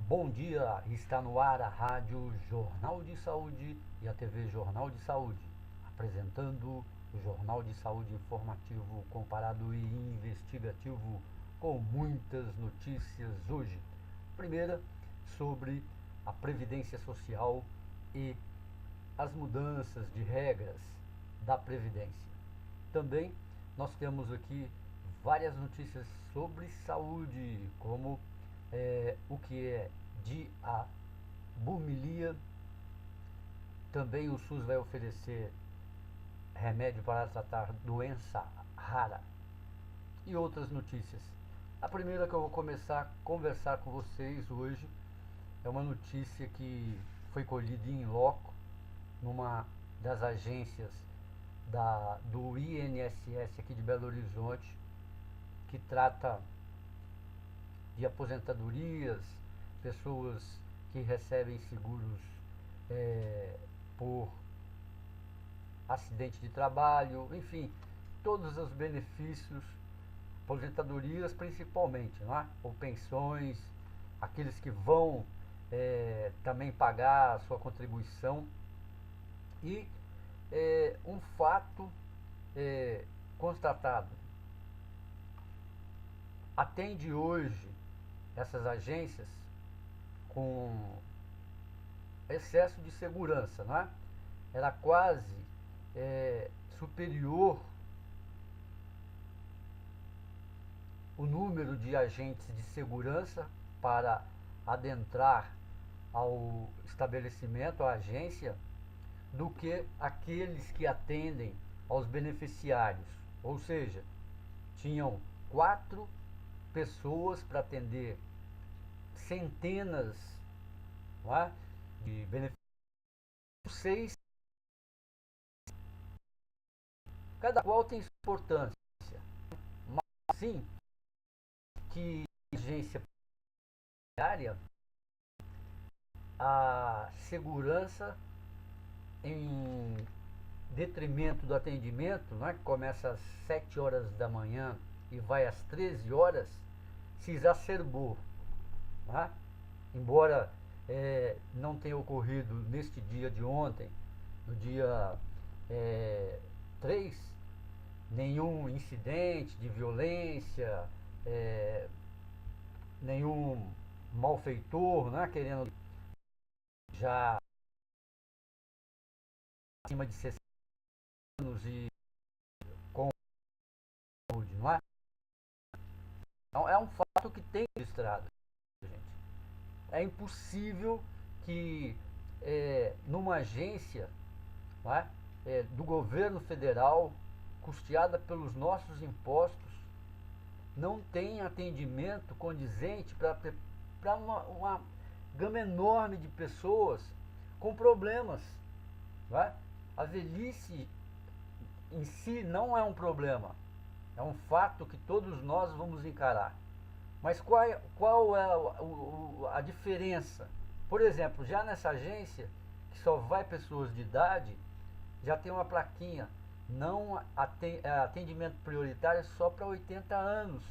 Bom dia, está no ar a Rádio Jornal de Saúde e a TV Jornal de Saúde, apresentando o Jornal de Saúde informativo, comparado e investigativo, com muitas notícias hoje. Primeira, sobre a Previdência Social e as mudanças de regras da Previdência. Também nós temos aqui várias notícias sobre saúde, como o que é diabumilia. Também o SUS vai oferecer remédio para tratar doença rara e outras notícias. A primeira que eu vou começar a conversar com vocês hoje é uma notícia que foi colhida em loco numa das agências do INSS aqui de Belo Horizonte, que trata de aposentadorias, pessoas que recebem seguros por acidente de trabalho, enfim, todos os benefícios, aposentadorias principalmente, não é? Ou pensões, aqueles que vão também pagar a sua contribuição. E um fato constatado: atende hoje essas agências com excesso de segurança, não é? Era quase superior o número de agentes de segurança para adentrar ao estabelecimento, à agência, do que aqueles que atendem aos beneficiários. Ou seja, tinham 4 pessoas para atender centenas, não é, de beneficiários. 6, cada qual tem sua importância, mas sim que a agência diária, a segurança em detrimento do atendimento, né, que começa às 7 horas da manhã e vai às 13 horas, se exacerbou. Né? Embora não tenha ocorrido neste dia de ontem, no dia 3, nenhum incidente de violência, nenhum malfeitor, né, querendo já acima de 60 anos e com saúde, não é? Então, é um fato que tem registrado, gente. É impossível que numa agência, não é, do governo federal, custeada pelos nossos impostos, não tenha atendimento condizente para uma gama enorme de pessoas com problemas. Não é? A velhice em si não é um problema, é um fato que todos nós vamos encarar. Mas qual é a diferença? Por exemplo, já nessa agência, que só vai pessoas de idade, já tem uma plaquinha: não atendimento prioritário só para 80 anos.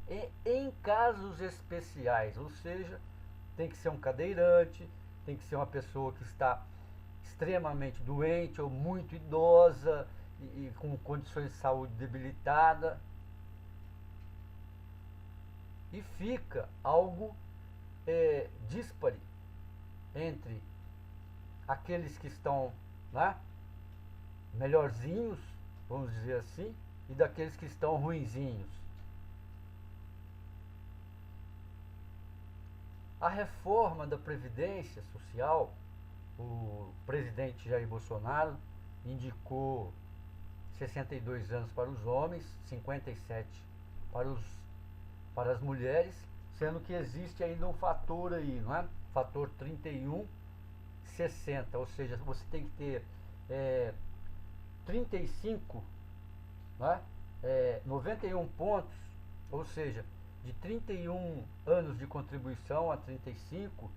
E em casos especiais, ou seja, tem que ser um cadeirante, tem que ser uma pessoa que está extremamente doente ou muito idosa e com condições de saúde debilitada. E fica algo díspare entre aqueles que estão, né, melhorzinhos, vamos dizer assim, e daqueles que estão ruinzinhos. A reforma da Previdência Social, o presidente Jair Bolsonaro indicou 62 anos para os homens, 57 para as mulheres, sendo que existe ainda um fator aí, não é? Fator 31, 60, ou seja, você tem que ter 35, não é? 91 pontos, ou seja, de 31 anos de contribuição a 35,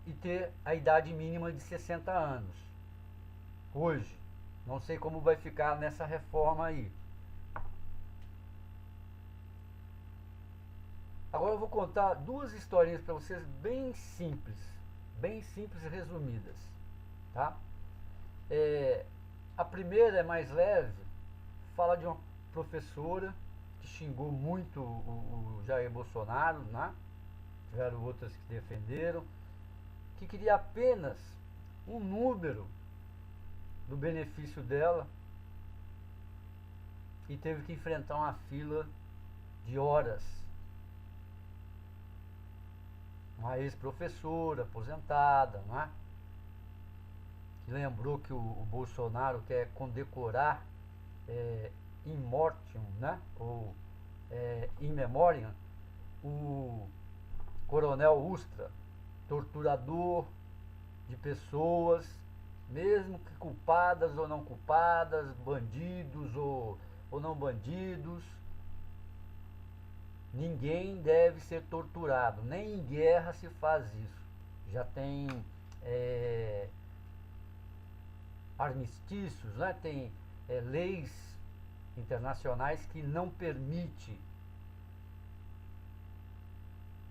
e ter a idade mínima de 60 anos. Hoje, não sei como vai ficar nessa reforma aí. Agora eu vou contar duas historinhas para vocês bem simples e resumidas, tá? A primeira é mais leve, fala de uma professora que xingou muito o Jair Bolsonaro, né? Tiveram outras que defenderam, que queria apenas um número do benefício dela e teve que enfrentar uma fila de horas. Uma ex-professora aposentada, né? Que lembrou que o Bolsonaro quer condecorar in mortium, né? Ou in memoriam, o Coronel Ustra, torturador de pessoas, mesmo que culpadas ou não culpadas, bandidos ou não bandidos. Ninguém deve ser torturado, nem em guerra se faz isso. Já tem armistícios, né? Tem leis internacionais que não permitem.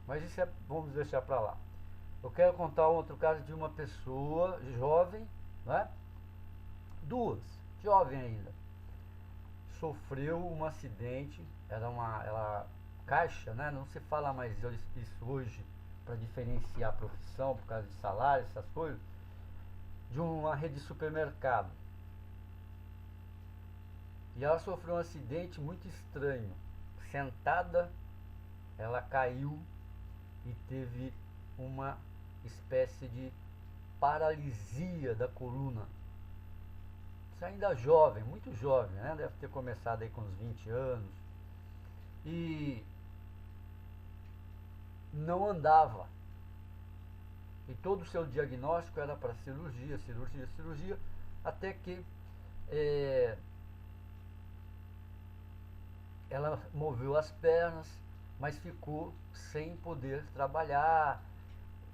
Mas isso vamos deixar para lá. Eu quero contar outro caso de uma pessoa jovem, né? Duas, jovem ainda, sofreu um acidente. Ela caixa, né? Não se fala mais isso hoje para diferenciar a profissão por causa de salário, essas coisas, de uma rede de supermercado. E ela sofreu um acidente muito estranho. Sentada, ela caiu e teve uma espécie de paralisia da coluna. Isso ainda jovem, muito jovem, né? Deve ter começado aí com uns 20 anos. E não andava. E todo o seu diagnóstico era para cirurgia, até que ela moveu as pernas, mas ficou sem poder trabalhar,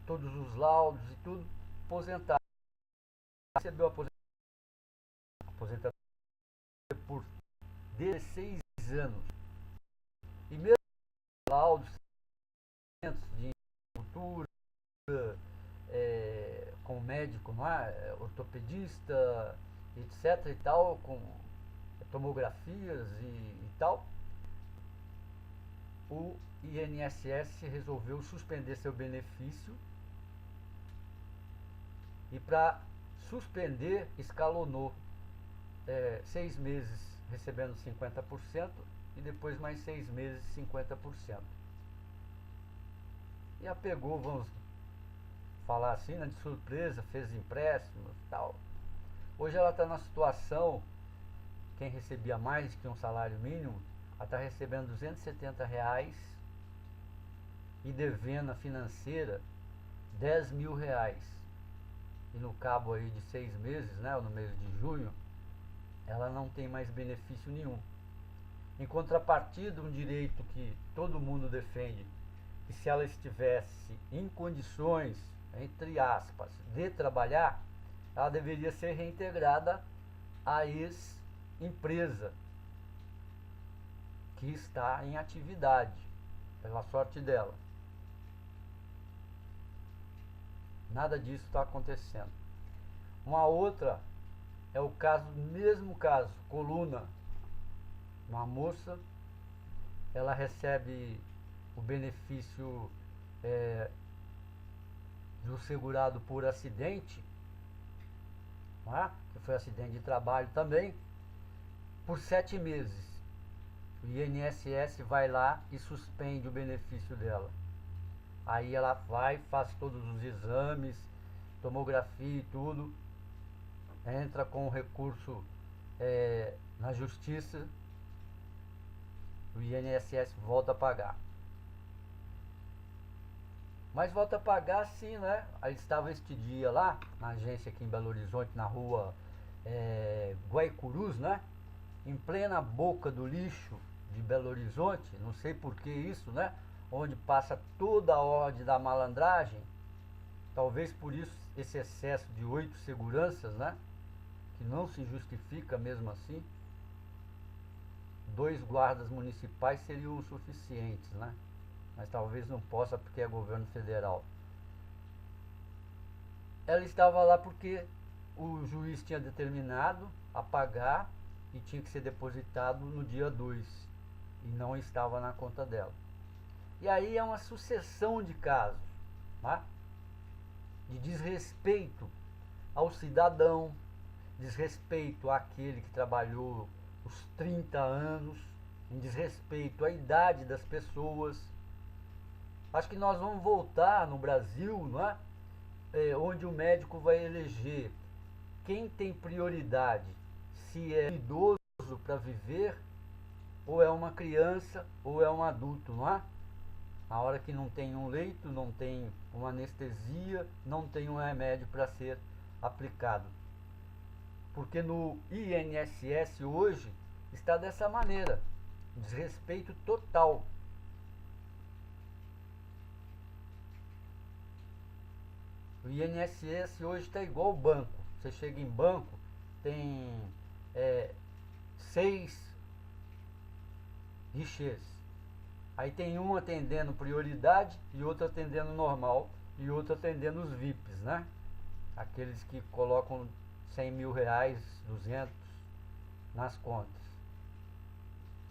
todos os laudos e tudo, aposentada. Recebeu aposentadoria por 16 anos. E mesmo laudos de cultura, com médico, não é? Ortopedista, etc e tal, com tomografias e tal, o INSS resolveu suspender seu benefício e para suspender escalonou 6 meses recebendo 50% e depois mais 6 meses 50%. E a pegou, vamos falar assim, né, de surpresa, fez empréstimos e tal. Hoje ela está na situação, quem recebia mais que um salário mínimo, ela está recebendo R$270 e devendo a financeira R$10.000. E no cabo aí de 6 meses, né, no mês de junho, ela não tem mais benefício nenhum. Em contrapartida, um direito que todo mundo defende, que se ela estivesse em condições, entre aspas, de trabalhar, ela deveria ser reintegrada à ex-empresa que está em atividade, pela sorte dela. Nada disso está acontecendo. Uma outra é o mesmo caso, coluna. Uma moça, ela recebe o benefício do segurado por acidente, não é? Que foi acidente de trabalho também, por 7 meses. O INSS vai lá e suspende o benefício dela. Aí ela vai, faz todos os exames, tomografia e tudo, entra com o recurso na justiça, o INSS volta a pagar. Mas volta a pagar sim, né? Aí estava este dia lá, na agência aqui em Belo Horizonte, na rua Guaicurus, né? Em plena boca do lixo de Belo Horizonte, não sei por que isso, né? Onde passa toda a ordem da malandragem, talvez por isso esse excesso de 8 seguranças, né? Que não se justifica mesmo assim. 2 guardas municipais seriam o suficientes, né? mas talvez não possa porque é governo federal. Ela estava lá porque o juiz tinha determinado a pagar e tinha que ser depositado no dia 2 e não estava na conta dela. E aí é uma sucessão de casos, tá? De desrespeito ao cidadão, desrespeito àquele que trabalhou os 30 anos, em desrespeito à idade das pessoas. Acho que nós vamos voltar no Brasil, não é? Onde o médico vai eleger quem tem prioridade, se é idoso para viver, ou é uma criança, ou é um adulto, não é? A hora que não tem um leito, não tem uma anestesia, não tem um remédio para ser aplicado. Porque no INSS hoje está dessa maneira, desrespeito total. O INSS hoje está igual ao banco. Você chega em banco, tem 6 guichês. Aí tem um atendendo prioridade e outro atendendo normal e outro atendendo os VIPs, né? Aqueles que colocam 100 mil reais, 200 nas contas.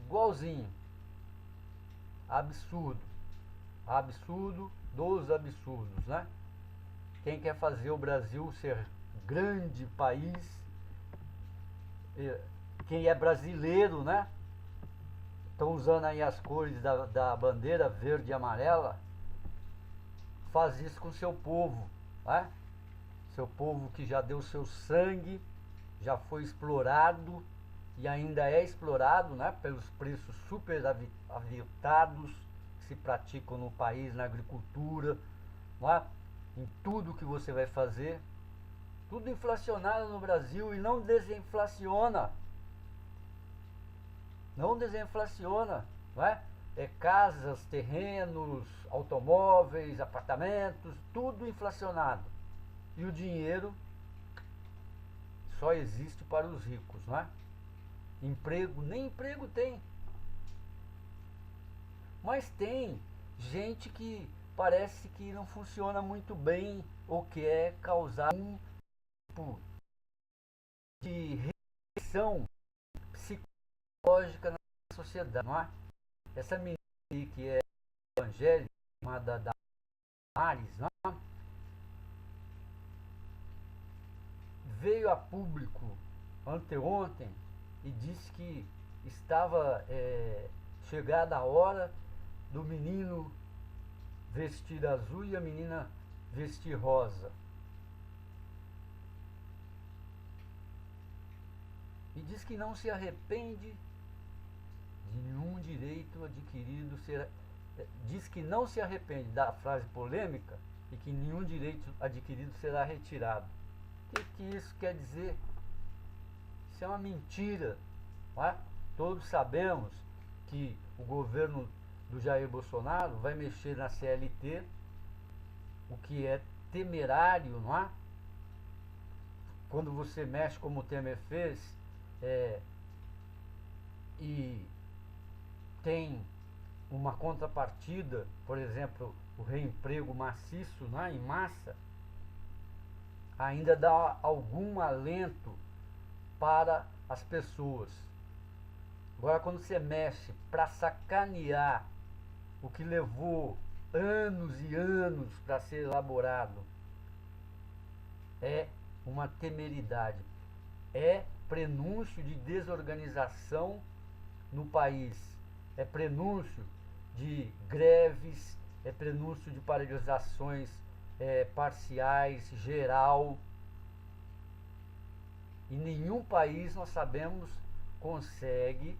Igualzinho. Absurdo. Absurdo dos absurdos, né? Quem quer fazer o Brasil ser grande país, quem é brasileiro, né? Estão usando aí as cores da bandeira verde e amarela, faz isso com seu povo, né? Seu povo que já deu seu sangue, já foi explorado e ainda é explorado, né? Pelos preços super aviltados que se praticam no país, na agricultura, né? Em tudo que você vai fazer, tudo inflacionado no Brasil e não desinflaciona. Não desinflaciona, não é? Casas, terrenos, automóveis, apartamentos, tudo inflacionado. E o dinheiro só existe para os ricos, não é? Emprego, nem emprego tem. Mas tem gente que parece que não funciona muito bem ou quer causar um tipo de reação psicológica na sociedade, não é? Essa menina que é evangélica, chamada Damares, não é? Veio a público anteontem e disse que estava chegada a hora do menino vestir azul e a menina vestir rosa. E diz que não se arrepende de nenhum direito adquirido diz que não se arrepende da frase polêmica e que nenhum direito adquirido será retirado. O que isso quer dizer? Isso é uma mentira, não é? Todos sabemos que o governo do Jair Bolsonaro vai mexer na CLT, o que é temerário, não é? Quando você mexe como o Temer fez, e tem uma contrapartida, por exemplo, o reemprego maciço, né, em massa, ainda dá algum alento para as pessoas. Agora, quando você mexe para sacanear o que levou anos e anos para ser elaborado, é uma temeridade, é prenúncio de desorganização no país, é prenúncio de greves, é prenúncio de paralisações parciais, geral. E nenhum país, nós sabemos, consegue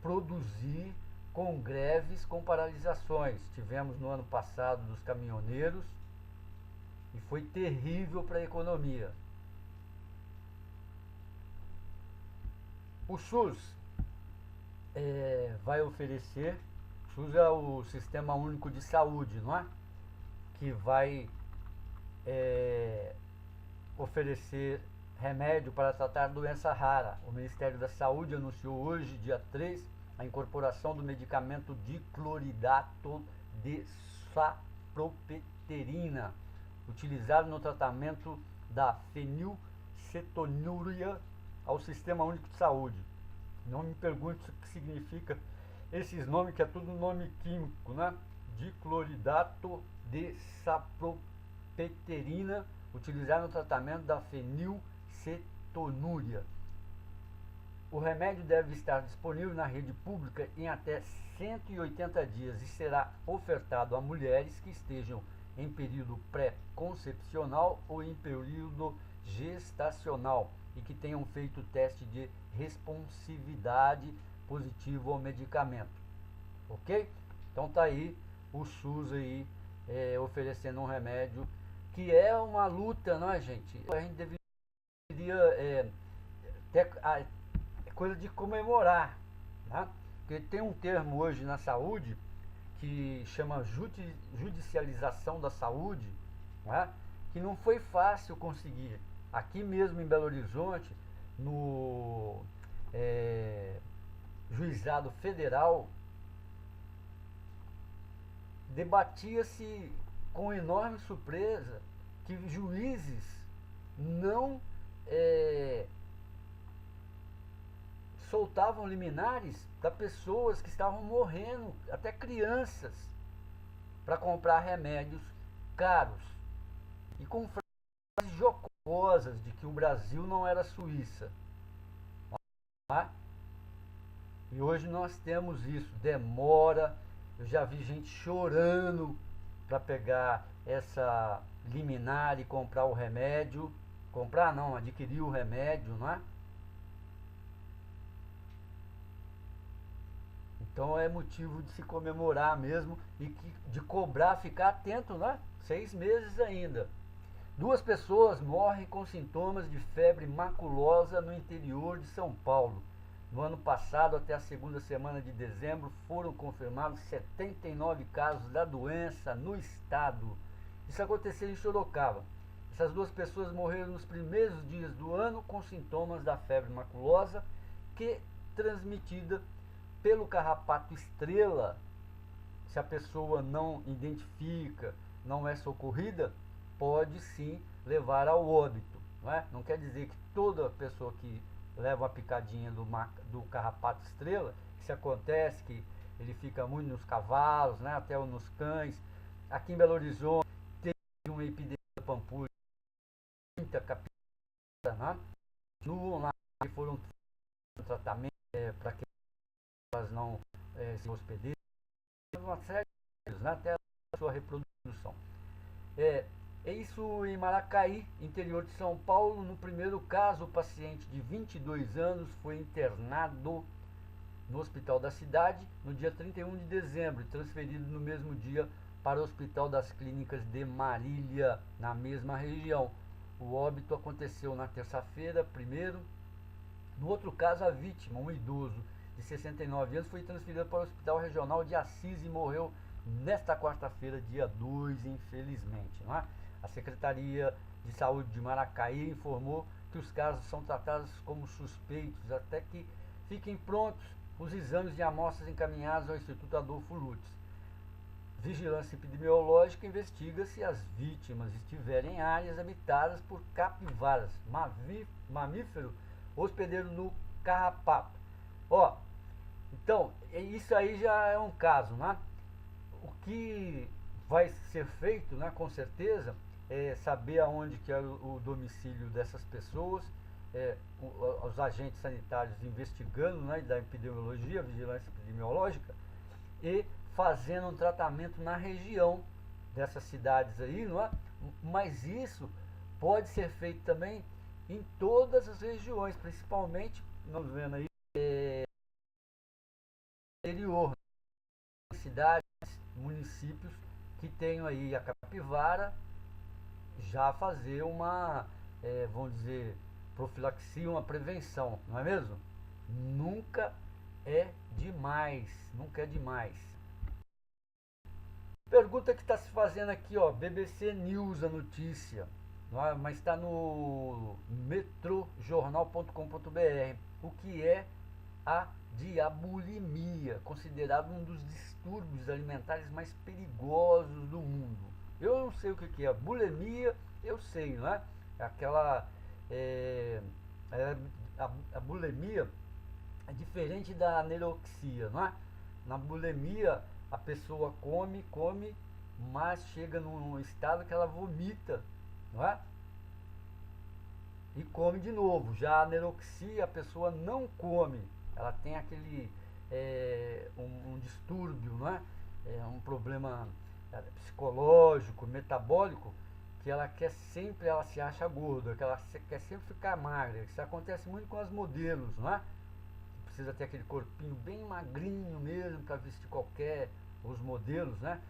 produzir com greves, com paralisações. Tivemos no ano passado dos caminhoneiros e foi terrível para a economia. O SUS vai oferecer, o SUS é o Sistema Único de Saúde, não é? Que vai oferecer remédio para tratar doença rara. O Ministério da Saúde anunciou hoje, dia 3, a incorporação do medicamento dicloridato de sapropterína, utilizado no tratamento da fenilcetonúria ao Sistema Único de Saúde. Não me pergunte o que significa esses nomes, que é tudo nome químico, né? Dicloridato de sapropterína, utilizado no tratamento da fenilcetonúria. O remédio deve estar disponível na rede pública em até 180 dias e será ofertado a mulheres que estejam em período pré-concepcional ou em período gestacional e que tenham feito teste de responsividade positivo ao medicamento. Ok? Então tá aí o SUS aí oferecendo um remédio que é uma luta, não é, gente? A gente deveria ter coisa de comemorar, né? Porque tem um termo hoje na saúde que chama judicialização da saúde, né? Que não foi fácil conseguir. Aqui mesmo em Belo Horizonte, no Juizado Federal, debatia-se com enorme surpresa que juízes não soltavam liminares para pessoas que estavam morrendo, até crianças, para comprar remédios caros. E com frases jocosas de que o Brasil não era Suíça. E hoje nós temos isso, demora. Eu já vi gente chorando para pegar essa liminar e comprar o remédio. Comprar não, adquirir o remédio, não é? Então é motivo de se comemorar mesmo e de cobrar, ficar atento, né? 6 meses ainda. 2 pessoas morrem com sintomas de febre maculosa no interior de São Paulo. No ano passado, até a segunda semana de dezembro, foram confirmados 79 casos da doença no estado. Isso aconteceu em Sorocaba. Essas 2 pessoas morreram nos primeiros dias do ano com sintomas da febre maculosa, que transmitida pelo carrapato estrela. Se a pessoa não identifica, não é socorrida, pode sim levar ao óbito, não é? Não quer dizer que toda pessoa que leva uma picadinha do carrapato estrela, isso acontece, que ele fica muito nos cavalos, né? Até nos cães. Aqui em Belo Horizonte teve uma epidemia de pampulha, muita capivara, né? Continuam lá, foram tratamento para que elas não se hospedeiram, uma série de coisas, né? Até a sua reprodução. É isso em Maracaí, interior de São Paulo. No primeiro caso, o paciente de 22 anos foi internado no hospital da cidade no dia 31 de dezembro e transferido no mesmo dia para o Hospital das Clínicas de Marília, na mesma região. O óbito aconteceu na terça-feira, primeiro. No outro caso, a vítima, um idoso de 69 anos, foi transferido para o Hospital Regional de Assis e morreu nesta quarta-feira, dia 2, infelizmente, não é? A Secretaria de Saúde de Maracaí informou que os casos são tratados como suspeitos até que fiquem prontos os exames de amostras encaminhados ao Instituto Adolfo Lutz. Vigilância epidemiológica investiga se as vítimas estiverem em áreas habitadas por capivaras, mamífero hospedeiro no carrapato. Então, isso aí já é um caso, né? O que vai ser feito, né, com certeza, é saber aonde que é o domicílio dessas pessoas, os agentes sanitários investigando, né, da epidemiologia, vigilância epidemiológica, e fazendo um tratamento na região dessas cidades aí, não é? Mas isso pode ser feito também em todas as regiões, principalmente, nós vendo aí, interior, cidades, municípios que tenham aí a capivara, já fazer uma, vamos dizer, profilaxia, uma prevenção, não é mesmo? Nunca é demais, nunca é demais. Pergunta que está se fazendo aqui, ó, BBC News, a notícia, não é? Mas está no metrojornal.com.br. O que é a de abulimia, considerado um dos distúrbios alimentares mais perigosos do mundo. Eu não sei o que é bulimia, eu sei, não é? Aquela é, é, a bulimia é diferente da anorexia, não é? Na bulimia a pessoa come, mas chega num estado que ela vomita, não é? E come de novo. Já a anorexia, a pessoa não come, ela tem aquele um distúrbio, não é? Um problema psicológico, metabólico, que ela quer sempre, ela se acha gorda, que ela quer sempre ficar magra. Isso acontece muito com as modelos, não é? Precisa ter aquele corpinho bem magrinho mesmo para vestir qualquer, os modelos, né?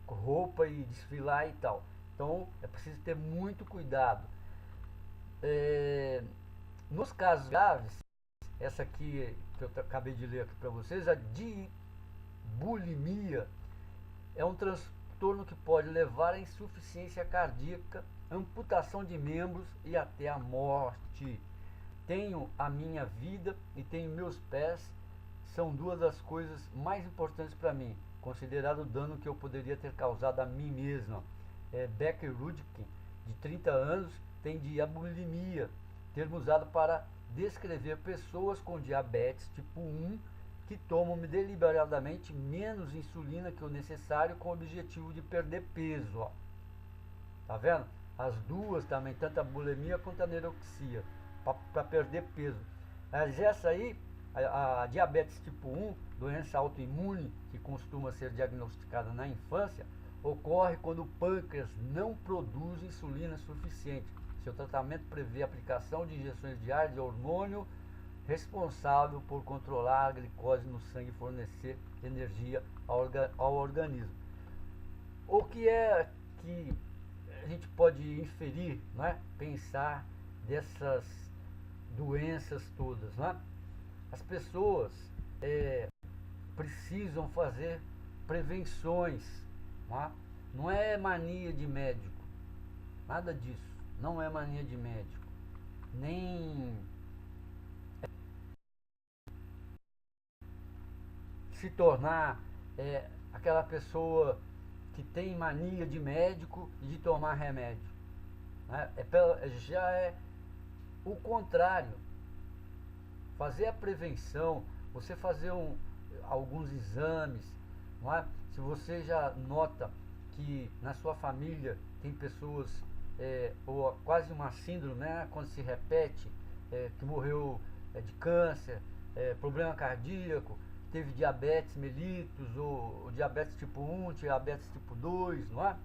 Com roupa e desfilar e tal. Então é preciso ter muito cuidado. Nos casos graves, essa aqui que eu acabei de ler aqui para vocês, a dibulimia é um transtorno que pode levar à insuficiência cardíaca, amputação de membros e até a morte. Tenho a minha vida e tenho meus pés, são duas das coisas mais importantes para mim, considerado o dano que eu poderia ter causado a mim mesma. Becker Rudkin, de 30 anos, tem diabulimia, termo usado para descrever pessoas com diabetes tipo 1 que tomam deliberadamente menos insulina que o necessário com o objetivo de perder peso. Ó. Tá vendo? As duas também, tanto a bulimia quanto a anorexia, para perder peso. Mas essa aí, a diabetes tipo 1, doença autoimune que costuma ser diagnosticada na infância, ocorre quando o pâncreas não produz insulina suficiente. Seu tratamento prevê a aplicação de injeções diárias de hormônio responsável por controlar a glicose no sangue e fornecer energia ao organismo. O que é que a gente pode inferir, né? Pensar dessas doenças todas, né? As pessoas precisam fazer prevenções, né? Não é mania de médico, nada disso, não é mania de médico, nem se tornar aquela pessoa que tem mania de médico e de tomar remédio, né? Já é o contrário. Fazer a prevenção, você fazer alguns exames, não é? Se você já nota que na sua família tem pessoas ou quase uma síndrome, né? Quando se repete, que morreu de câncer, problema cardíaco, teve diabetes mellitus, ou diabetes tipo 1, diabetes tipo 2, não é?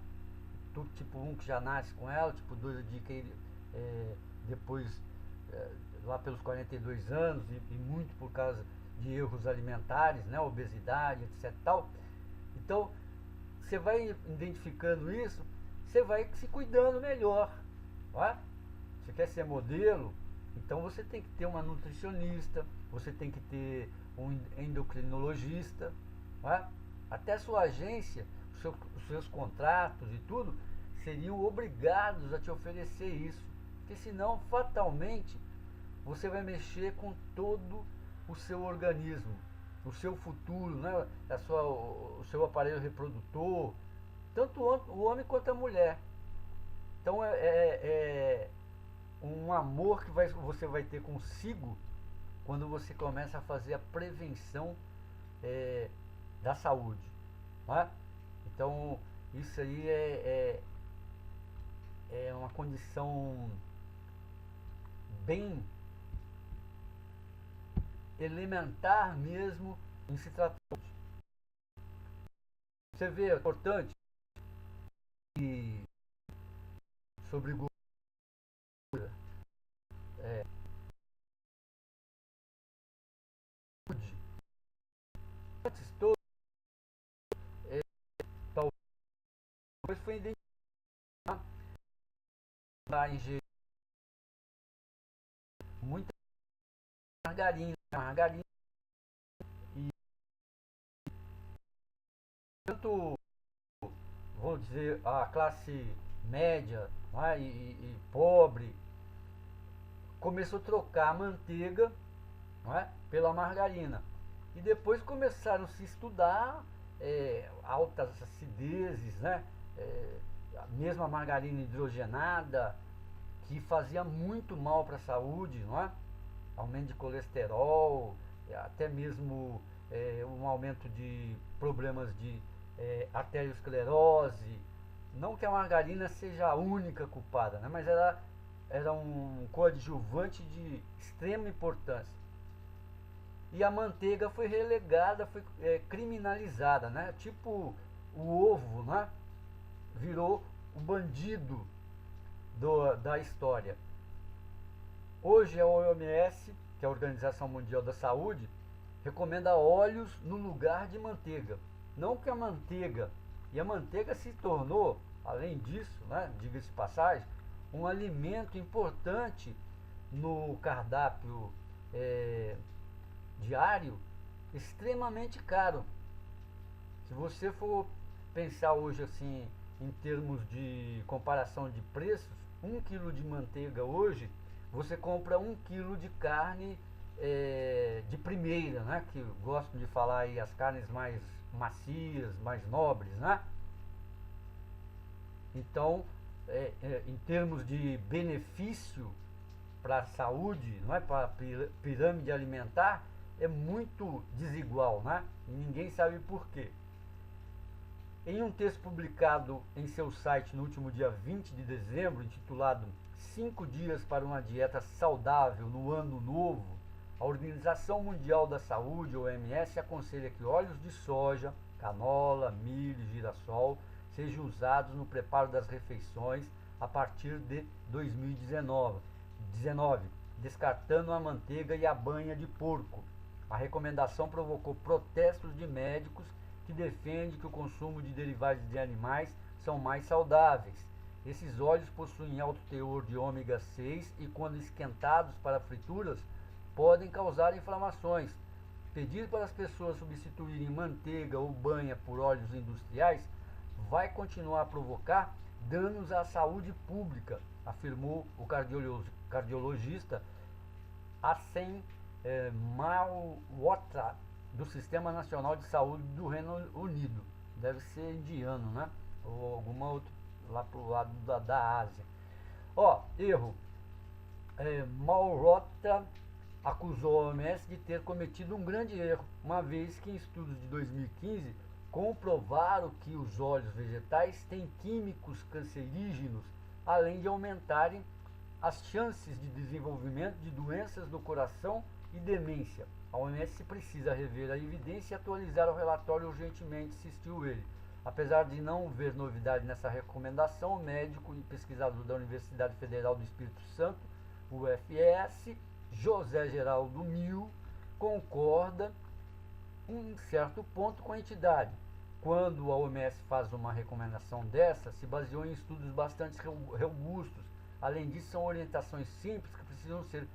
Tipo 1 que já nasce com ela, tipo 2 adquire depois, lá pelos 42 anos, e muito por causa de erros alimentares, né? Obesidade, etc. Tal. Então, você vai identificando isso, você vai se cuidando melhor. Não é? Você quer ser modelo? Então você tem que ter uma nutricionista, você tem que ter um endocrinologista, não é? Até a sua agência, os seus contratos e tudo, seriam obrigados a te oferecer isso, porque senão fatalmente você vai mexer com todo o seu organismo, o seu futuro, né? O seu aparelho reprodutor, tanto o homem quanto a mulher. Então é um amor que você vai ter consigo quando você começa a fazer a prevenção da saúde. Não é? Então isso aí é uma condição bem elementar mesmo em se tratar. Você vê, é importante sobre gordura, antes todo, talvez foi identificado a ingerir muita margarina e tanto, vou dizer, a classe média, né, e pobre começou a trocar a manteiga, não é, pela margarina. E depois começaram a se estudar altas acidezes, né? A mesma margarina hidrogenada, que fazia muito mal para a saúde, não é? Aumento de colesterol, até mesmo um aumento de problemas de arteriosclerose. Não que a margarina seja a única culpada, né? Mas era um coadjuvante de extrema importância. E a manteiga foi relegada, foi criminalizada, né? Tipo o ovo, né? Virou o bandido da história. Hoje a OMS, que é a Organização Mundial da Saúde, recomenda óleos no lugar de manteiga. Não que a manteiga, e a manteiga se tornou, além disso, né, diga-se de passagem, um alimento importante no cardápio diário, extremamente caro. Se você for pensar hoje assim, em termos de comparação de preços, 1 quilo de manteiga hoje, você compra 1 quilo de carne de primeira, né? Que gostam de falar aí as carnes mais macias, mais nobres, né? Então, em termos de benefício para a saúde, não é, para a pirâmide alimentar, é muito desigual, né? E ninguém sabe por quê. Em um texto publicado em seu site no último dia 20 de dezembro, intitulado 5 dias para uma dieta saudável no ano novo, a Organização Mundial da Saúde, OMS, aconselha que óleos de soja, canola, milho, girassol sejam usados no preparo das refeições a partir de 2019, descartando a manteiga e a banha de porco. A recomendação provocou protestos de médicos que defendem que o consumo de derivados de animais são mais saudáveis. Esses óleos possuem alto teor de ômega 6 e, quando esquentados para frituras, podem causar inflamações. Pedir para as pessoas substituírem manteiga ou banha por óleos industriais vai continuar a provocar danos à saúde pública, afirmou o cardiologista Asen Malhotra, do Sistema Nacional de Saúde do Reino Unido. Deve ser indiano, né? Ou alguma outra lá pro lado da Ásia. Erro. Malhotra acusou a OMS de ter cometido um grande erro, uma vez que em estudos de 2015 comprovaram que os óleos vegetais têm químicos cancerígenos, além de aumentarem as chances de desenvolvimento de doenças do coração e demência. A OMS precisa rever a evidência e atualizar o relatório urgentemente, insistiu ele. Apesar de não ver novidade nessa recomendação, o médico e pesquisador da Universidade Federal do Espírito Santo, UFS, José Geraldo Mil, concorda em certo ponto com a entidade. Quando a OMS faz uma recomendação dessa, se baseou em estudos bastante robustos. Além disso, são orientações simples que precisam ser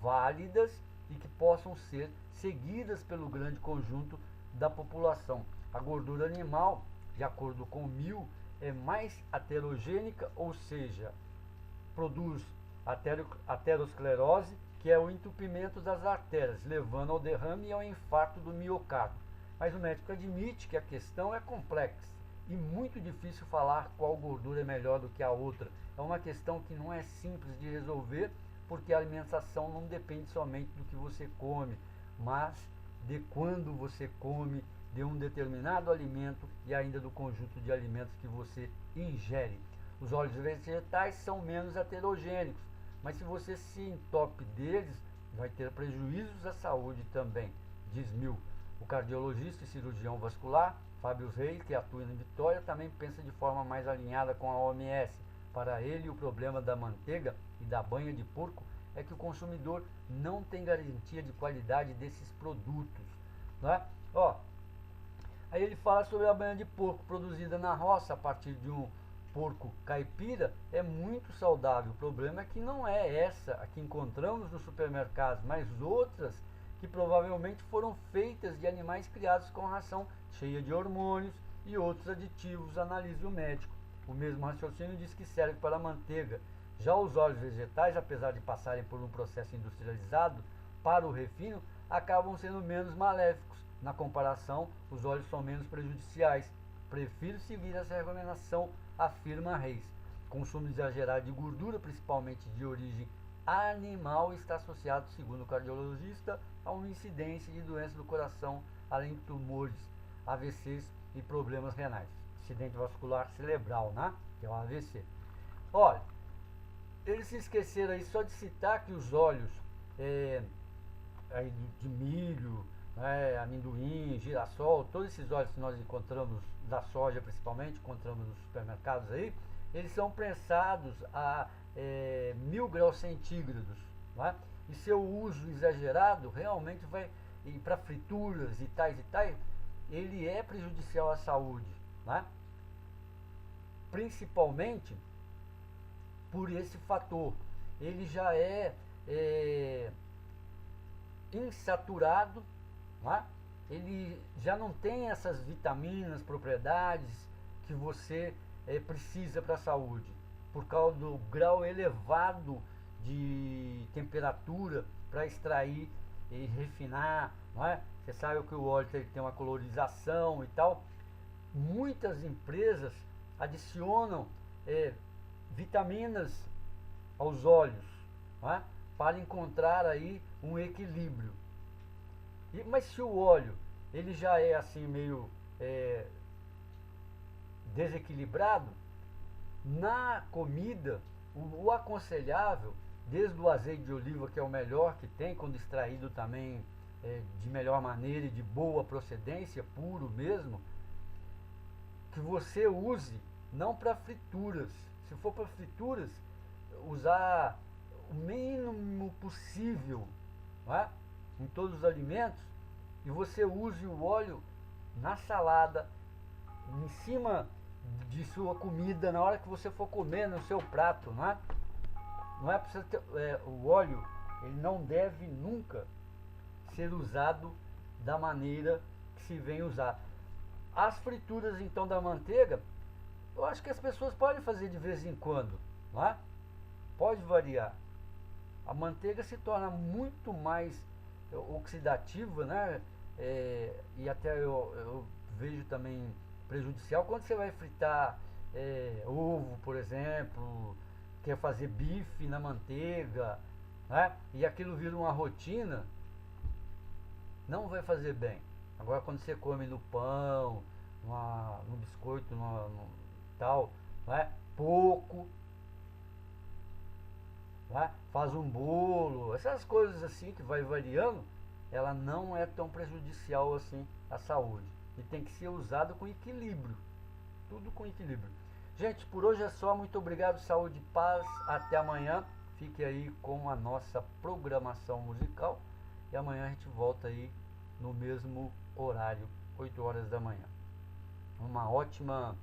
válidas e que possam ser seguidas pelo grande conjunto da população. A gordura animal, de acordo com Mil, é mais aterogênica, ou seja, produz aterosclerose, que é o entupimento das artérias, levando ao derrame e ao infarto do miocárdio. Mas o médico admite que a questão é complexa e muito difícil falar qual gordura é melhor do que a outra. É uma questão que não é simples de resolver, porque a alimentação não depende somente do que você come, mas de quando você come, de um determinado alimento e ainda do conjunto de alimentos que você ingere. Os óleos vegetais são menos aterogênicos, mas se você se entope deles, vai ter prejuízos à saúde também, diz Mil. O cardiologista e cirurgião vascular, Fábio Reis, que atua em Vitória, também pensa de forma mais alinhada com a OMS. Para ele, o problema da manteiga e da banha de porco é que o consumidor não tem garantia de qualidade desses produtos, né? Aí ele fala sobre a banha de porco produzida na roça a partir de um porco caipira, é muito saudável. O problema é que não é essa a que encontramos nos supermercados, mas outras que provavelmente foram feitas de animais criados com ração cheia de hormônios e outros aditivos, analisa o médico. O mesmo raciocínio diz que serve para a manteiga. Já os óleos vegetais, apesar de passarem por um processo industrializado para o refino, acabam sendo menos maléficos. Na comparação, os óleos são menos prejudiciais. Prefiro seguir essa recomendação, afirma Reis. Consumo exagerado de gordura, principalmente de origem animal, está associado, segundo o cardiologista, a uma incidência de doenças do coração, além de tumores, AVCs e problemas renais. Acidente vascular cerebral, né? Que é o AVC. Olha, eles se esqueceram aí só de citar que os óleos aí de milho, amendoim, girassol, todos esses óleos que nós encontramos, da soja principalmente, encontramos nos supermercados aí, eles são prensados a 1000 graus centígrados, né? E seu uso exagerado realmente vai, para frituras e tais, ele é prejudicial à saúde, né? Principalmente por esse fator. Ele já é insaturado, né? Ele já não tem essas vitaminas, propriedades que você precisa para a saúde, por causa do grau elevado de temperatura para extrair e refinar, não é? Você sabe que o óleo tem uma colorização e tal. Muitas empresas adicionam vitaminas aos óleos, não é? Para encontrar aí um equilíbrio. Mas se o óleo ele já é assim meio desequilibrado, na comida o aconselhável, desde o azeite de oliva, que é o melhor que tem, quando extraído também de melhor maneira e de boa procedência, puro mesmo, que você use não para frituras. Se for para frituras, usar o mínimo possível, não é? Em todos os alimentos, e você use o óleo na salada, em cima de sua comida, na hora que você for comer no seu prato, não é? Não é para você ter, o óleo, ele não deve nunca ser usado da maneira que se vem usar. As frituras então da manteiga, eu acho que as pessoas podem fazer de vez em quando, não é? Pode variar. A manteiga se torna muito mais oxidativa, né? E até eu vejo também prejudicial quando você vai fritar ovo, por exemplo, quer fazer bife na manteiga, né? E aquilo vira uma rotina, não vai fazer bem. Agora quando você come no pão, no biscoito, no tal, né? Pouco, né? Faz um bolo, essas coisas assim que vai variando, ela não é tão prejudicial assim à saúde. E tem que ser usado com equilíbrio. Tudo com equilíbrio. Gente, por hoje é só. Muito obrigado, saúde e paz. Até amanhã. Fique aí com a nossa programação musical. E amanhã a gente volta aí no mesmo horário, 8 horas da manhã. Uma ótima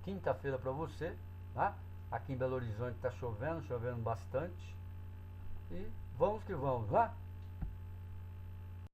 quinta-feira para você, né? Aqui em Belo Horizonte está chovendo bastante. E vamos que vamos, né?